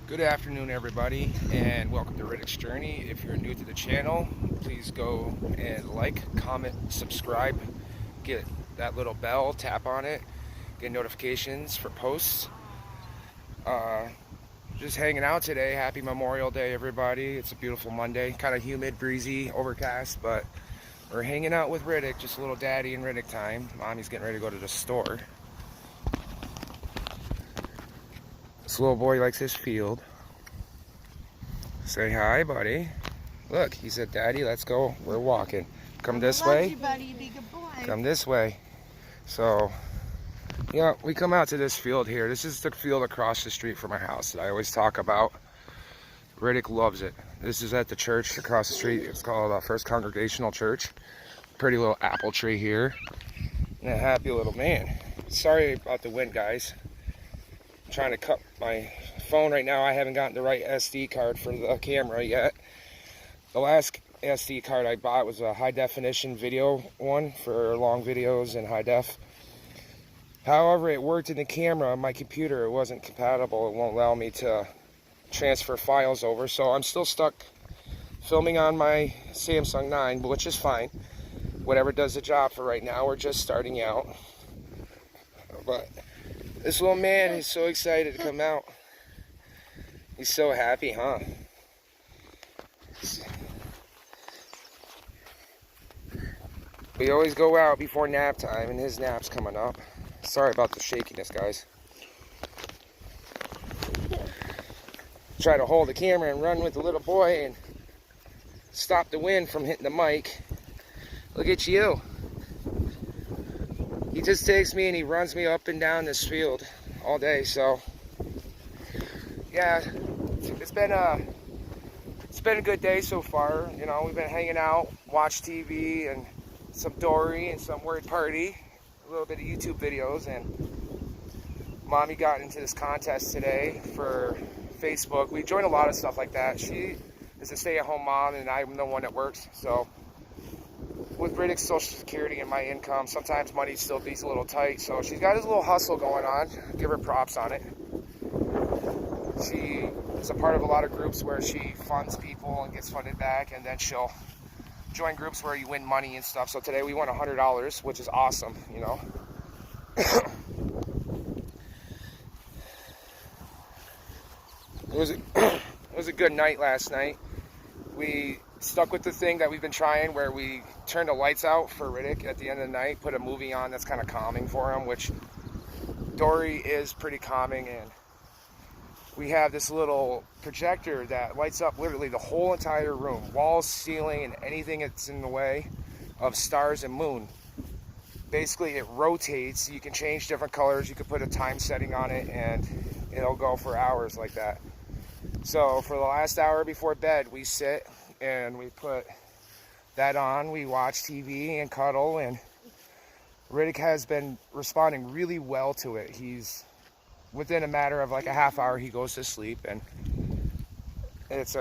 Good afternoon, everybody, and welcome to Riddick's Journey. If you're new to the channel, please go and like, comment, subscribe, get that little bell, tap on it, get notifications for posts. Just hanging out today. Happy Memorial Day, everybody. It's a beautiful Monday, kind of humid, breezy, overcast, but we're hanging out with Riddick, just a little daddy and Riddick time. Mommy's getting ready to go to the store. This little boy likes his field. Say hi, buddy. Look, he said, Daddy, let's go. We're walking. Come this way. You, buddy. Be a good boy. Come this way. So, yeah, we come out to this field here. This is the field across the street from our house that I always talk about. Riddick loves it. This is at the church across the street. It's called First Congregational Church. Pretty little apple tree here. And a happy little man. Sorry about the wind, guys. I'm trying to cut my phone right now. I haven't gotten the right SD card for the camera yet. The last SD card I bought was a high definition video one for long videos in high def. However, it worked in the camera on my computer. It wasn't compatible. It won't allow me to transfer files over, so I'm still stuck filming on my Samsung 9, which is fine. Whatever does the job for right now. We're just starting out. But this little man is so excited to come out. He's so happy, huh? We always go out before nap time, and his nap's coming up. Sorry about the shakiness, guys. Try to hold the camera and run with the little boy and stop the wind from hitting the mic. Look at you. He just takes me and he runs me up and down this field all day, so yeah, it's been a good day so far. You know, we've been hanging out, watch TV, and some Dory and some Word Party, a little bit of YouTube videos, and Mommy got into this contest today for Facebook. We joined a lot of stuff like that. She is a stay-at-home mom, and I'm the one that works, so with Riddick's Social Security and my income, sometimes money still be a little tight, so she's got this little hustle going on. Give her props on it. She is a part of a lot of groups where she funds people and gets funded back, and then she'll join groups where you win money and stuff. So today we won $100, which is awesome, you know. It was a good night last night. We stuck with the thing that we've been trying, where we turn the lights out for Riddick at the end of the night, put a movie on that's kind of calming for him, which Dory is pretty calming, and we have this little projector that lights up literally the whole entire room, walls, ceiling, and anything that's in the way of stars and moon. Basically, it rotates. You can change different colors. You can put a time setting on it, and it'll go for hours like that. So for the last hour before bed, we sit and we put that on. We watch TV and cuddle, and Riddick has been responding really well to it. He's within a matter of like a half hour, he goes to sleep, and it's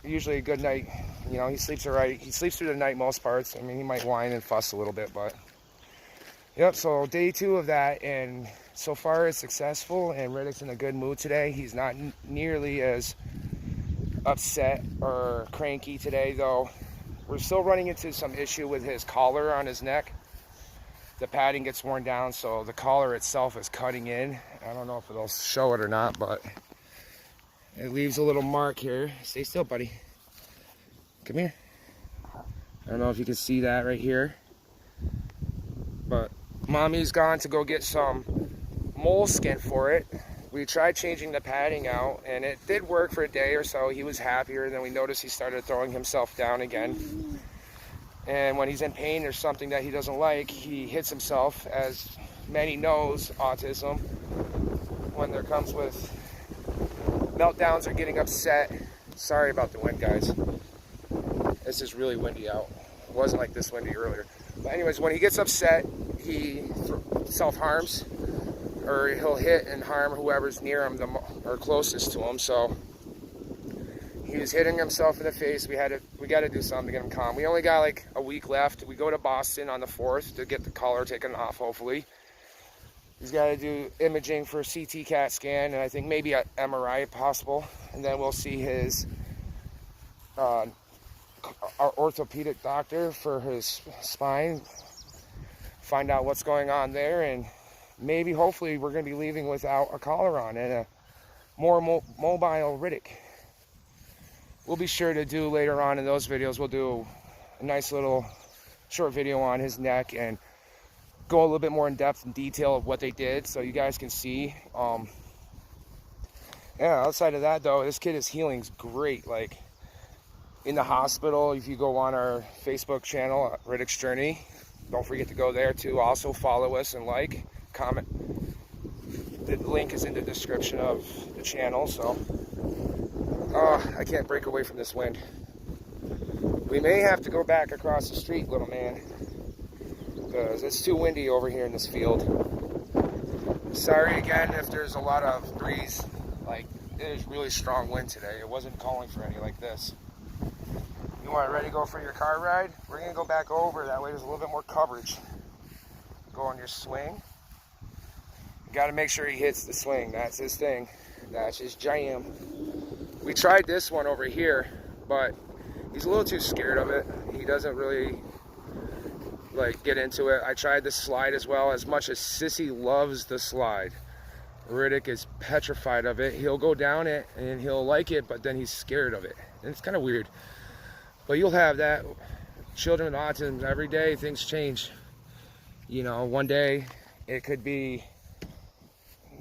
usually a good night. You know, he sleeps all right. He sleeps through the night most parts. I mean, he might whine and fuss a little bit, but yep. So day 2 of that, and so far it's successful, and Riddick's in a good mood today. He's not nearly as upset or cranky today, though. We're still running into some issue with his collar on his neck. The padding gets worn down, so the collar itself is cutting in. I don't know if it'll show it or not, but it leaves a little mark here. Stay still, buddy. Come here. I don't know if you can see that right here, but Mommy's gone to go get some moleskin for it. We tried changing the padding out, and it did work for a day or so. He was happier, and then we noticed he started throwing himself down again. And when he's in pain or something that he doesn't like, he hits himself. As many knows, autism, when there comes with meltdowns or getting upset. Sorry about the wind, guys. This is really windy out. It wasn't like this windy earlier. But anyways, when he gets upset, he self-harms, or he'll hit and harm whoever's near him or closest to him. So he was hitting himself in the face. We got to do something to get him calm. We only got like a week left. We go to Boston on the 4th to get the collar taken off, hopefully. He's got to do imaging for a CT CAT scan, and I think maybe an MRI if possible. and then we'll see his our orthopedic doctor for his spine, find out what's going on there, and maybe hopefully we're going to be leaving without a collar on and a more mobile Riddick. We'll be sure to do later on in those videos, we'll do a nice little short video on his neck and go a little bit more in depth and detail of what they did so you guys can see. Yeah, outside of that though, this kid is healing's great. Like in the hospital, if you go on our Facebook channel, Riddick's Journey, don't forget to go there too. Also follow us and like, comment. The link is in the description of the channel. So I can't break away from this wind. We may have to go back across the street, little man, because it's too windy over here in this field. Sorry again if there's a lot of breeze. Like, it is really strong wind today. It wasn't calling for any like this. You want ready to go for your car ride? We're gonna go back over, that way there's a little bit more coverage. Go on your swing. You gotta make sure he hits the swing. That's his thing. That's his jam. We tried this one over here, but he's a little too scared of it. He doesn't really like get into it. I tried the slide as well. As much as Sissy loves the slide, Riddick is petrified of it. He'll go down it and he'll like it, but then he's scared of it. And it's kind of weird. But you'll have that. Children with autism, every day things change. You know, one day it could be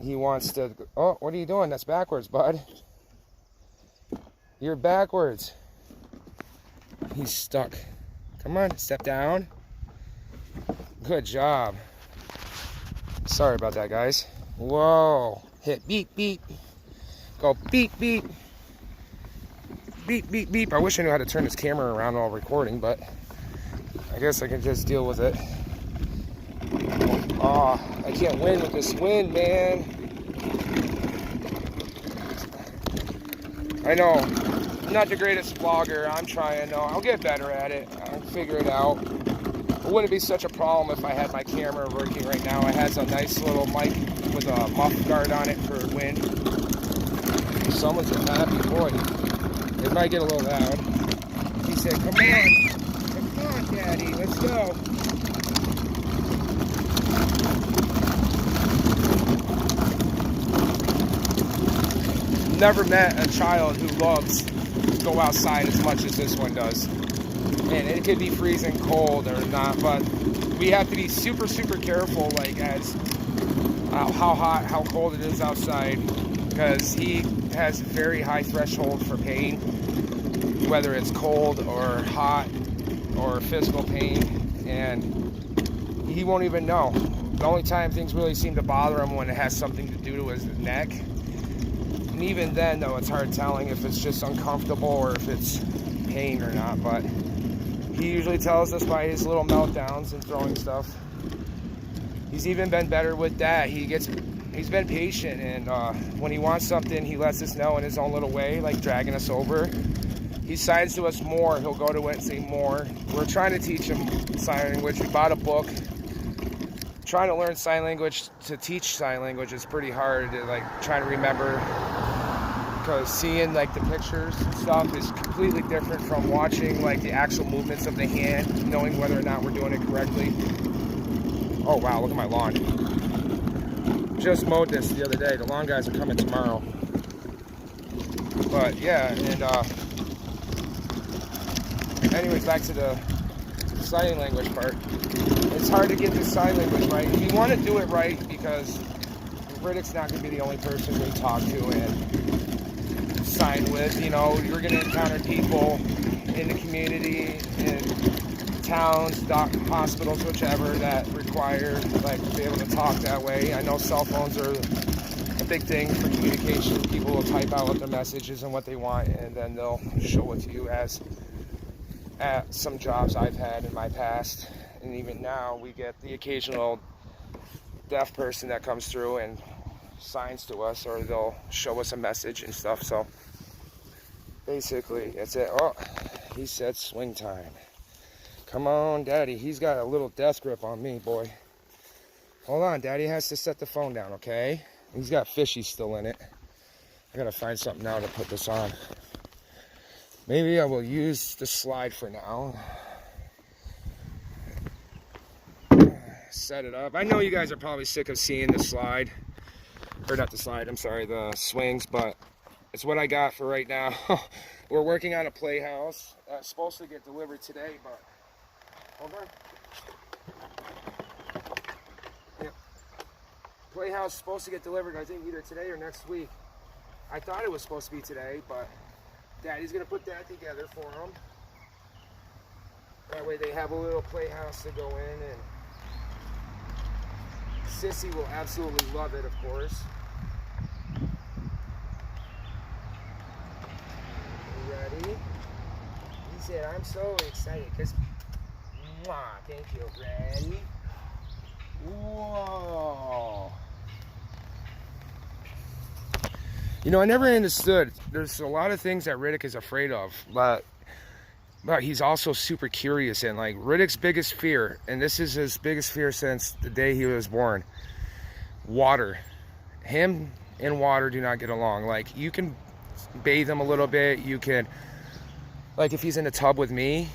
he wants to, oh, what are you doing? That's backwards, bud. You're backwards. He's stuck. Come on, step down. Good job. Sorry about that, guys. Whoa. Hit beep, beep. Go beep, beep. Beep, beep, beep. I wish I knew how to turn this camera around while recording, but I guess I can just deal with it. Oh, I can't win with this wind, man. I know. I'm not the greatest vlogger. I'm trying, though. I'll get better at it. I'll figure it out. It wouldn't be such a problem if I had my camera working right now. It has a nice little mic with a muff guard on it for wind. Someone's a happy boy. It might get a little loud. He said, come on, Daddy, let's go. Never met a child who loves to go outside as much as this one does. And it could be freezing cold or not, but we have to be super, super careful, like as how hot, how cold it is outside, because he has a very high threshold for pain, whether it's cold or hot or physical pain, and he won't even know. The only time things really seem to bother him when it has something to do to his neck. And even then, though, it's hard telling if it's just uncomfortable or if it's pain or not, but he usually tells us by his little meltdowns and throwing stuff. He's even been better with that. He's been patient, and when he wants something, he lets us know in his own little way, like dragging us over. He signs to us more. He'll go to it and say more. We're trying to teach him sign language. We bought a book. Trying to learn sign language to teach sign language is pretty hard to like try to remember, because seeing like the pictures and stuff is completely different from watching like the actual movements of the hand, knowing whether or not we're doing it correctly. Oh wow, look at my lawn. Just mowed this the other day. The lawn guys are coming tomorrow. But yeah, and anyways, back to the sign language part. It's hard to get this sign language right. You want to do it right, because Riddick's not going to be the only person we talk to and sign with. You know, you're going to encounter people in the community, in towns, hospitals, whichever, that require like to be able to talk that way. I know cell phones are a big thing for communication. People will type out what their message is and what they want, and then they'll show it to you, as at some jobs I've had in my past. And even now, we get the occasional deaf person that comes through and signs to us, or they'll show us a message and stuff. So basically, that's it. Oh, he said swing time. Come on, Daddy. He's got a little death grip on me, boy. Hold on, Daddy has to set the phone down, okay? He's got fishies still in it. I gotta find something now to put this on. Maybe I will use the slide for now. Set it up. I know you guys are probably sick of seeing the slide. Or not the slide, I'm sorry, the swings, but it's what I got for right now. We're working on a playhouse. It's supposed to get delivered today, but hold on. Yep. Playhouse is supposed to get delivered, I think, either today or next week. I thought it was supposed to be today, but Daddy's gonna put that together for them. That way they have a little playhouse to go in, and Sissy will absolutely love it, of course. Ready? He said, I'm so excited because, thank you. Ready? Whoa. You know, I never understood. There's a lot of things that Riddick is afraid of, but he's also super curious. And like Riddick's biggest fear, and this is his biggest fear since the day he was born, water. Him and water do not get along. Like, you can bathe him a little bit. You can, like, if he's in the tub with me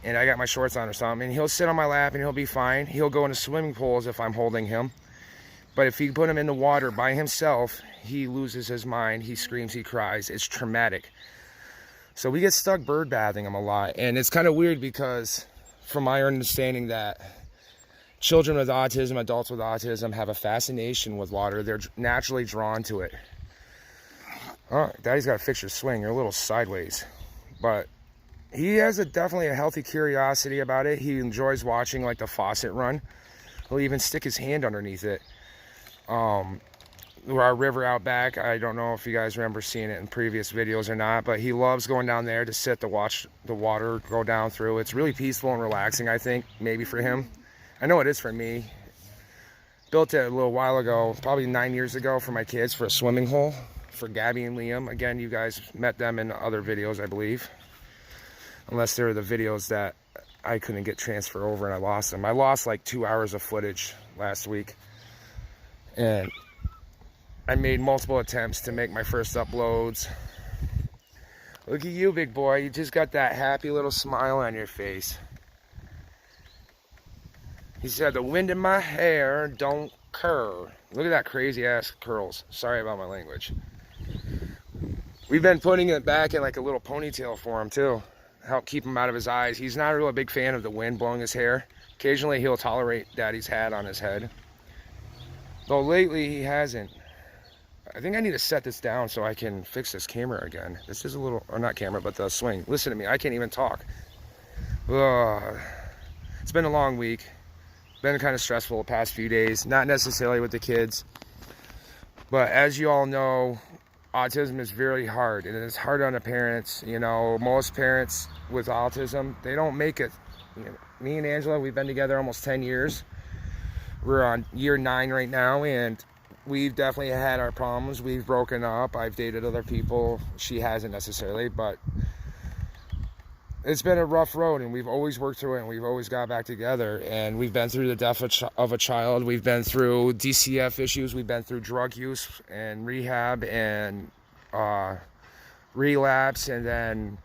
and I got my shorts on or something, he'll sit on my lap and he'll be fine. He'll go into swimming pools if I'm holding him. But if you put him in the water by himself, he loses his mind. He screams, he cries. It's traumatic. So we get stuck bird bathing him a lot. And it's kind of weird because from my understanding that children with autism, adults with autism have a fascination with water. They're naturally drawn to it. Oh, Daddy's got to fix your swing. You're a little sideways. But he has definitely a healthy curiosity about it. He enjoys watching like the faucet run. He'll even stick his hand underneath it. Our river out back, I don't know if you guys remember seeing it in previous videos or not, but he loves going down there to sit to watch the water go down through. It's really peaceful and relaxing, I think, maybe for him. I know it is for me. Built it a little while ago, probably 9 years ago, for my kids, for a swimming hole for Gabby and Liam. Again, you guys met them in other videos, I believe, unless they were the videos that I couldn't get transferred over and I lost them. I lost like 2 hours of footage last week, and I made multiple attempts to make my first uploads. Look at you, big boy. You just got that happy little smile on your face. He said, the wind in my hair don't curl. Look at that crazy ass curls. Sorry about my language. We've been putting it back in like a little ponytail for him too. Help keep him out of his eyes. He's not really a big fan of the wind blowing his hair. Occasionally he'll tolerate Daddy's hat on his head. Though lately he hasn't. I think I need to set this down so I can fix this camera again. This is a little, or not camera, but the swing. Listen to me, I can't even talk. Ugh. It's been a long week. Been kind of stressful the past few days. Not necessarily with the kids. But as you all know, autism is very hard. And it's hard on the parents. You know, most parents with autism, they don't make it. You know, me and Angela, we've been together almost 10 years. We're on year 9 right now, and we've definitely had our problems. We've broken up. I've dated other people. She hasn't necessarily, but it's been a rough road, and we've always worked through it, and we've always got back together. And we've been through the death of a child. We've been through DCF issues. We've been through drug use and rehab and relapse, and then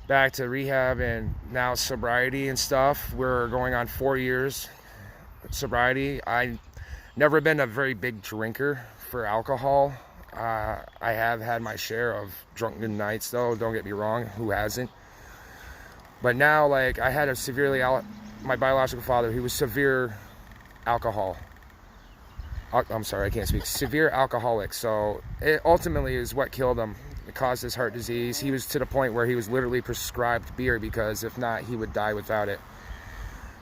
back to rehab, and now sobriety and stuff. We're going on 4 years sobriety. I never been a very big drinker for alcohol. I have had my share of drunken nights, though. Don't get me wrong. Who hasn't? But now, like, I had my biological father, he was severe alcohol. I'm sorry, I can't speak. Severe alcoholic. So it ultimately is what killed him. It caused his heart disease. He was to the point where he was literally prescribed beer because if not, he would die without it.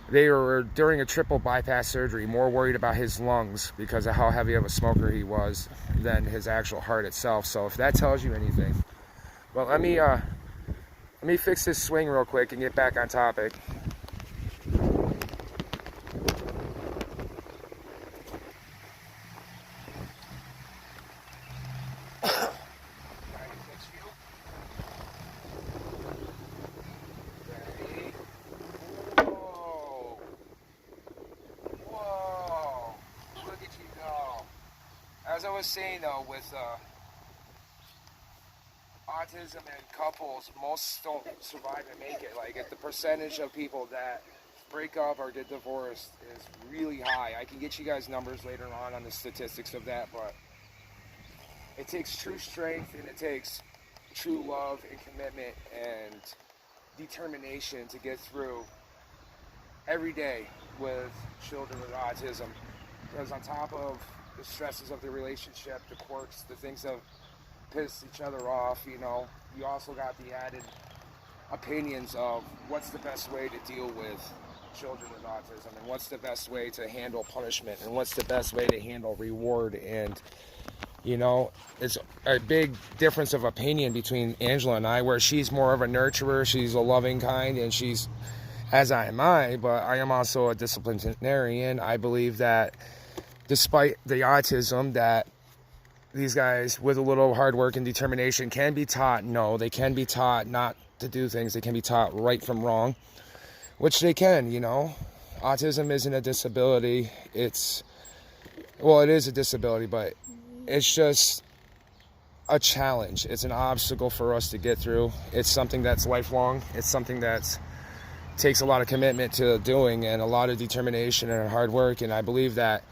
They were, during a triple bypass surgery, more worried about his lungs because of how heavy of a smoker he was than his actual heart itself. So if that tells you anything. Well, let me fix this swing real quick and get back on topic. As I was saying though, with autism in couples, most don't survive and make it. Like, if the percentage of people that break up or get divorced is really high. I can get you guys numbers later on the statistics of that, but it takes true strength and it takes true love and commitment and determination to get through every day with children with autism. Because on top of the stresses of the relationship, the quirks, the things that piss each other off, you know, you also got the added opinions of what's the best way to deal with children with autism, and what's the best way to handle punishment, and what's the best way to handle reward. And you know, it's a big difference of opinion between Angela and I, where she's more of a nurturer, she's a loving kind, and she's, as am I, but I am also a disciplinarian. I believe that despite the autism, that these guys with a little hard work and determination can be taught. No, they can be taught not to do things. They can be taught right from wrong, which they can, you know. Autism isn't a disability. Well, it is a disability, but it's just a challenge. It's an obstacle for us to get through. It's something that's lifelong. It's something that takes a lot of commitment to doing and a lot of determination and hard work. And I believe that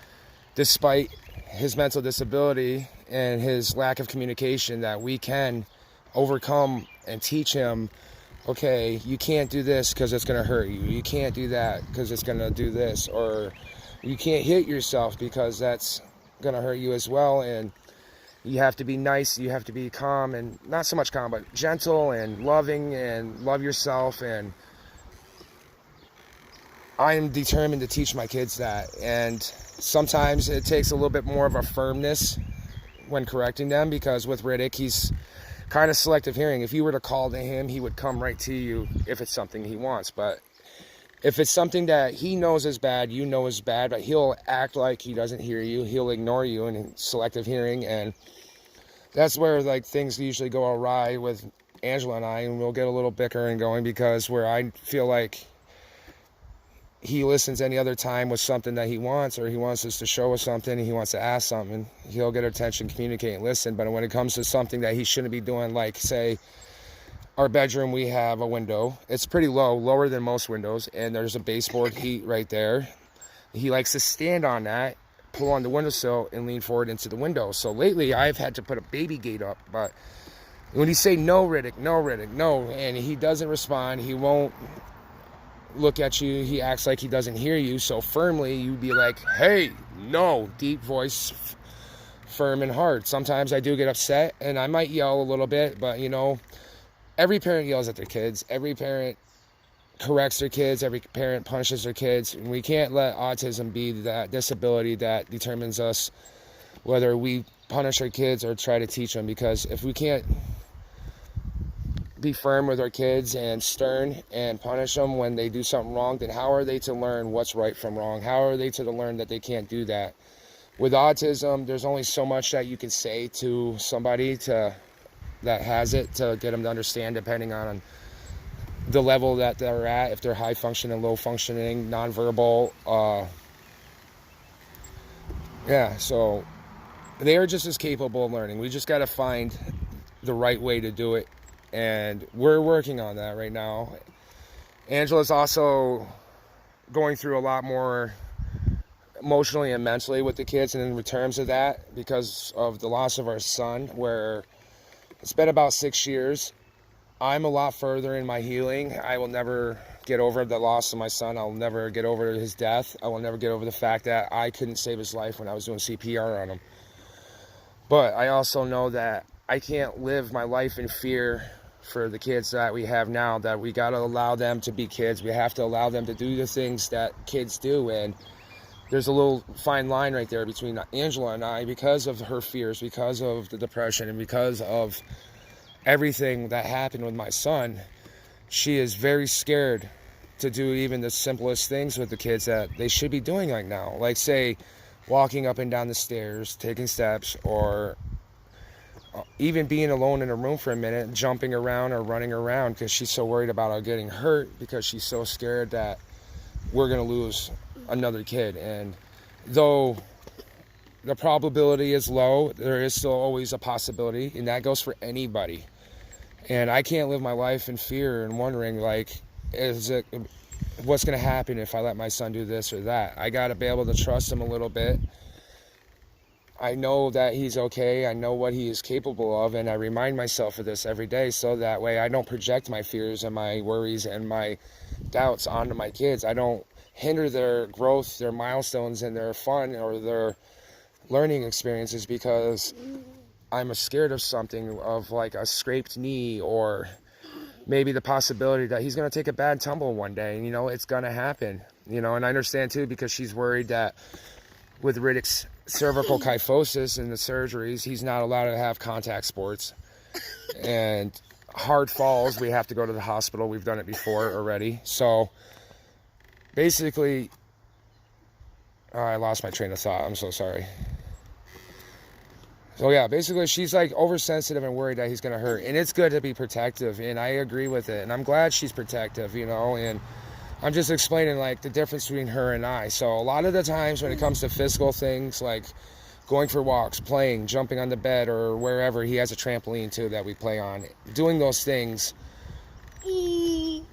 despite his mental disability and his lack of communication, that we can overcome and teach him, okay, you can't do this because it's going to hurt you. You can't do that because it's going to do this. Or you can't hit yourself because that's going to hurt you as well. And you have to be nice. You have to be calm, and not so much calm, but gentle and loving, and love yourself. And I am determined to teach my kids that. And sometimes it takes a little bit more of a firmness when correcting them, because with Riddick, he's kind of selective hearing. If you were to call to him, he would come right to you if it's something he wants. But if it's something that he knows is bad, you know is bad, but he'll act like he doesn't hear you. He'll ignore you in selective hearing. And that's where like things usually go awry with Angela and I, and we'll get a little bickering going, because where I feel like he listens any other time with something that he wants, or he wants us to show us something, and he wants to ask something, he'll get attention, communicate, and listen. But when it comes to something that he shouldn't be doing, like say our bedroom, we have a window. It's pretty low, lower than most windows, and there's a baseboard heat right there. He likes to stand on that, pull on the windowsill, and lean forward into the window. So lately, I've had to put a baby gate up. But when you say, no, Riddick, no, Riddick, no, and he doesn't respond, he won't look at you, he acts like he doesn't hear you. So firmly, you'd be like, hey, no, deep voice, firm and hard. Sometimes I do get upset, and I might yell a little bit, but you know, every parent yells at their kids. Every parent corrects their kids. Every parent punishes their kids. And we can't let autism be that disability that determines us whether we punish our kids or try to teach them. Because if we can't be firm with our kids and stern and punish them when they do something wrong, then how are they to learn what's right from wrong? How are they to learn that they can't do that? With autism, there's only so much that you can say to somebody that has it to get them to understand, depending on the level that they're at. If they're high functioning, low functioning, nonverbal, so they are just as capable of learning. We just got to find the right way to do it, and we're working on that right now. Angela's also going through a lot more emotionally and mentally with the kids, and in terms of that, because of the loss of our son, where it's been about 6 years. I'm a lot further in my healing. I will never get over the loss of my son. I'll never get over his death. I will never get over the fact that I couldn't save his life when I was doing CPR on him. But I also know that I can't live my life in fear for the kids that we have now, that we got to allow them to be kids. We have to allow them to do the things that kids do. And there's a little fine line right there between Angela and I, because of her fears, because of the depression, and because of everything that happened with my son. She is very scared to do even the simplest things with the kids that they should be doing right now. Like, say, walking up and down the stairs, taking steps, or even being alone in a room for a minute, jumping around or running around, because she's so worried about getting hurt, because she's so scared that we're going to lose another kid. And though the probability is low, there is still always a possibility, and that goes for anybody. And I can't live my life in fear and wondering, like, what's going to happen if I let my son do this or that. I got to be able to trust him a little bit. I know that he's okay. I know what he is capable of, and I remind myself of this every day, so that way I don't project my fears and my worries and my doubts onto my kids. I don't hinder their growth, their milestones, and their fun or their learning experiences because I'm scared of something, of like a scraped knee, or maybe the possibility that he's going to take a bad tumble one day. You know, it's going to happen, you know. And I understand too, because she's worried that with Riddick's cervical kyphosis and the surgeries, he's not allowed to have contact sports. And hard falls, we have to go to the hospital. We've done it before already. So basically, I lost my train of thought. I'm so sorry. So yeah, basically she's like oversensitive and worried that he's going to hurt. And it's good to be protective, and I agree with it. And I'm glad she's protective, you know, and I'm just explaining like the difference between her and I. So a lot of the times when it comes to physical things like going for walks, playing, jumping on the bed or wherever, he has a trampoline too that we play on. Doing those things, I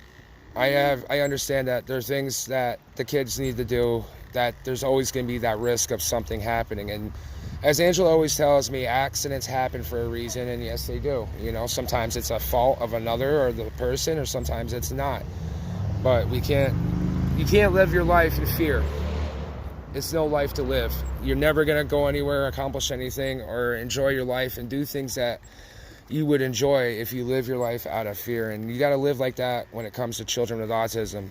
understand that there's things that the kids need to do, that there's always going to be that risk of something happening. And as Angela always tells me, accidents happen for a reason, and yes, they do. You know, sometimes it's a fault of another or the person, or sometimes it's not. But you can't live your life in fear. It's no life to live. You're never going to go anywhere, accomplish anything, or enjoy your life and do things that you would enjoy if you live your life out of fear. And you got to live like that when it comes to children with autism.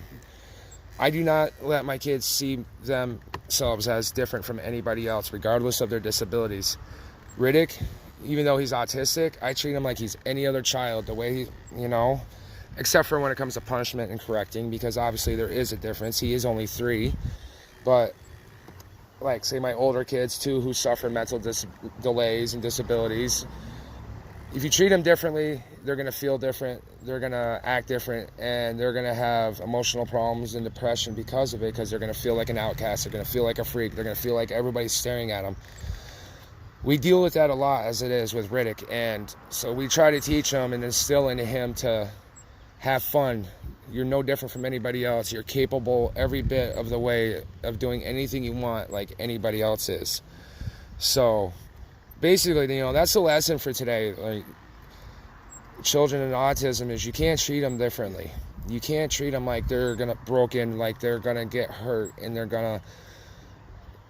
I do not let my kids see themselves as different from anybody else, regardless of their disabilities. Riddick, even though he's autistic, I treat him like he's any other child, the way he, you know, except for when it comes to punishment and correcting, because obviously there is a difference. He is only 3, but like, say my older kids too, who suffer mental delays and disabilities, if you treat them differently, they're going to feel different, they're going to act different, and they're going to have emotional problems and depression because of it, because they're going to feel like an outcast, they're going to feel like a freak, they're going to feel like everybody's staring at them. We deal with that a lot as it is with Riddick, and so we try to teach him and instill into him to have fun. You're no different from anybody else. You're capable every bit of the way of doing anything you want like anybody else is. So basically, you know, that's the lesson for today. Like, children and autism is you can't treat them differently. You can't treat them like they're gonna broken, like they're gonna get hurt, and they're gonna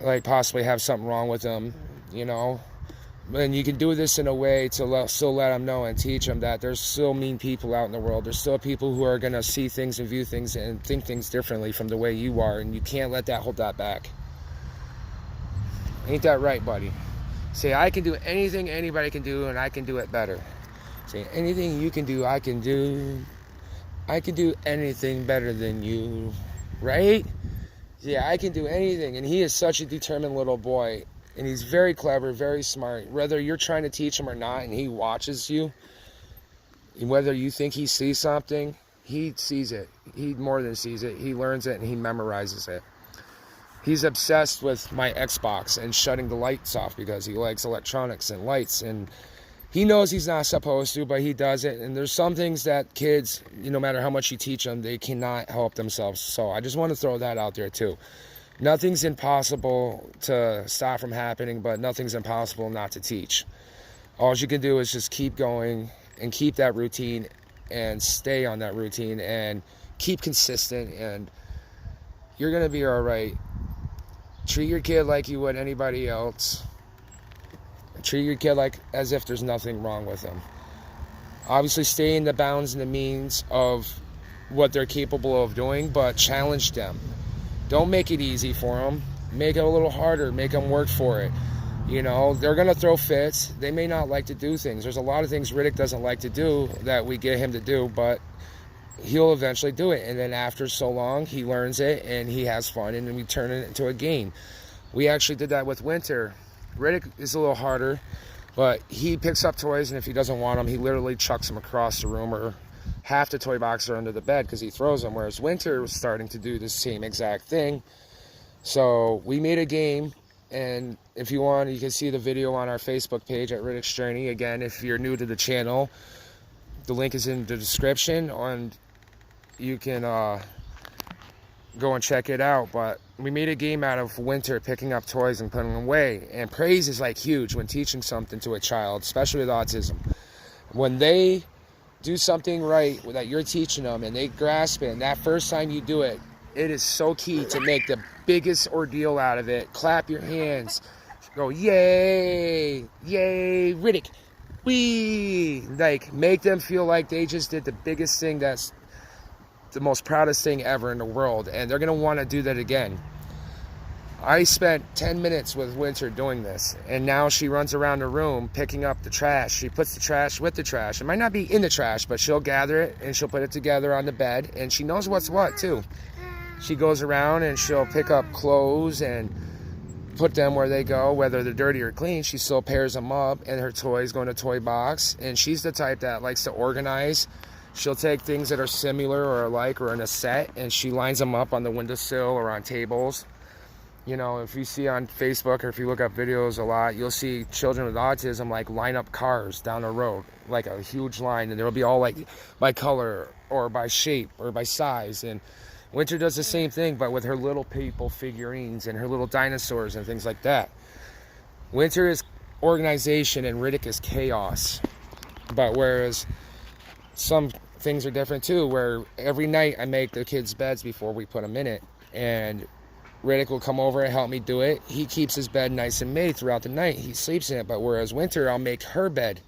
like possibly have something wrong with them, you know. And you can do this in a way to still let them know and teach them that there's still mean people out in the world. There's still people who are gonna see things and view things and think things differently from the way you are, and you can't let that hold that back. Ain't that right, buddy? Say, I can do anything anybody can do, and I can do it better. Say, anything you can do, I can do. I can do anything better than you, right? Yeah, I can do anything. And he is such a determined little boy, and he's very clever, very smart. Whether you're trying to teach him or not, and he watches you, and whether you think he sees something, he sees it. He more than sees it. He learns it, and he memorizes it. He's obsessed with my Xbox and shutting the lights off because he likes electronics and lights, and he knows he's not supposed to, but he does it. And there's some things that kids, no matter how much you teach them, they cannot help themselves. So I just want to throw that out there too. Nothing's impossible to stop from happening, but nothing's impossible not to teach. All you can do is just keep going and keep that routine and stay on that routine and keep consistent, and you're going to be all right. Treat your kid like you would anybody else. Treat your kid like as if there's nothing wrong with them. Obviously, stay in the bounds and the means of what they're capable of doing, but challenge them. Don't make it easy for them. Make it a little harder. Make them work for it. You know, they're going to throw fits. They may not like to do things. There's a lot of things Riddick doesn't like to do that we get him to do, but he'll eventually do it. And then after so long, he learns it and he has fun, and then we turn it into a game. We actually did that with Winter. Riddick is a little harder, but he picks up toys, and if he doesn't want them, he literally chucks them across the room, or half the toy boxes are under the bed because he throws them, whereas Winter was starting to do the same exact thing. So we made a game, and if you want, you can see the video on our Facebook page at Riddick's Journey. Again, if you're new to the channel, The link is in the description, and you can go and check it out. But we made a game out of Winter picking up toys and putting them away. And praise is like huge when teaching something to a child, especially with autism. When they do something right that you're teaching them and they grasp it, and that first time you do it, it is so key to make the biggest ordeal out of it. Clap your hands. Go, yay, yay, Riddick, wee. Like, make them feel like they just did the biggest thing, that's the most proudest thing ever in the world. And they're going to want to do that again. I spent 10 minutes with Winter doing this, and now she runs around the room picking up the trash. She puts the trash with the trash. It might not be in the trash, but she'll gather it and she'll put it together on the bed, and she knows what's what too. She goes around and she'll pick up clothes and put them where they go, whether they're dirty or clean. She still pairs them up, and her toys go in a toy box. And she's the type that likes to organize. She'll take things that are similar or alike or in a set, and she lines them up on the windowsill or on tables. You know, if you see on Facebook or if you look up videos a lot, you'll see children with autism like line up cars down the road, like a huge line, and there'll be all like by color or by shape or by size. And Winter does the same thing, but with her little people figurines and her little dinosaurs and things like that. Winter is organization and Riddick is chaos. But whereas some things are different too, where every night I make the kids' beds before we put them in it, and Riddick will come over and help me do it. He keeps his bed nice and made throughout the night. He sleeps in it. But whereas Winter, I'll make her bed,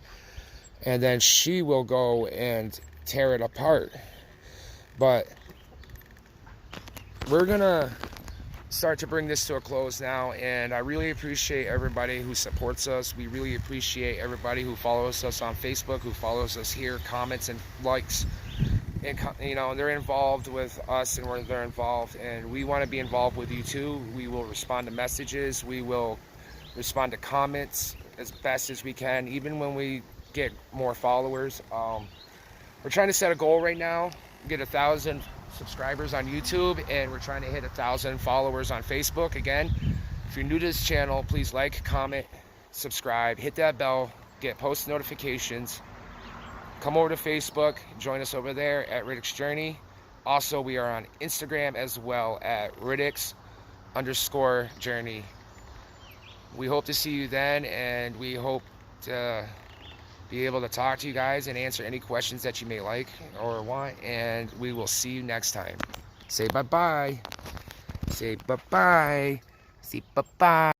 and then she will go and tear it apart. But we're gonna start to bring this to a close now, and I really appreciate everybody who supports us. We really appreciate everybody who follows us on Facebook, who follows us here, comments and likes, and you know, they're involved with us, and they're involved, and we want to be involved with you too. We will respond to messages, we will respond to comments as best as we can, even when we get more followers. We're trying to set a goal right now, get 1,000 subscribers on YouTube, and we're trying to hit 1,000 followers on Facebook. Again, if you're new to this channel, please like, comment, subscribe, hit that bell, get post notifications. Come over to Facebook, join us over there at Riddick's Journey. Also, we are on Instagram as well at Riddick's_journey. We hope to see you then, and we hope to be able to talk to you guys and answer any questions that you may like or want, and we will see you next time. Say bye-bye. Say bye-bye. Say bye-bye.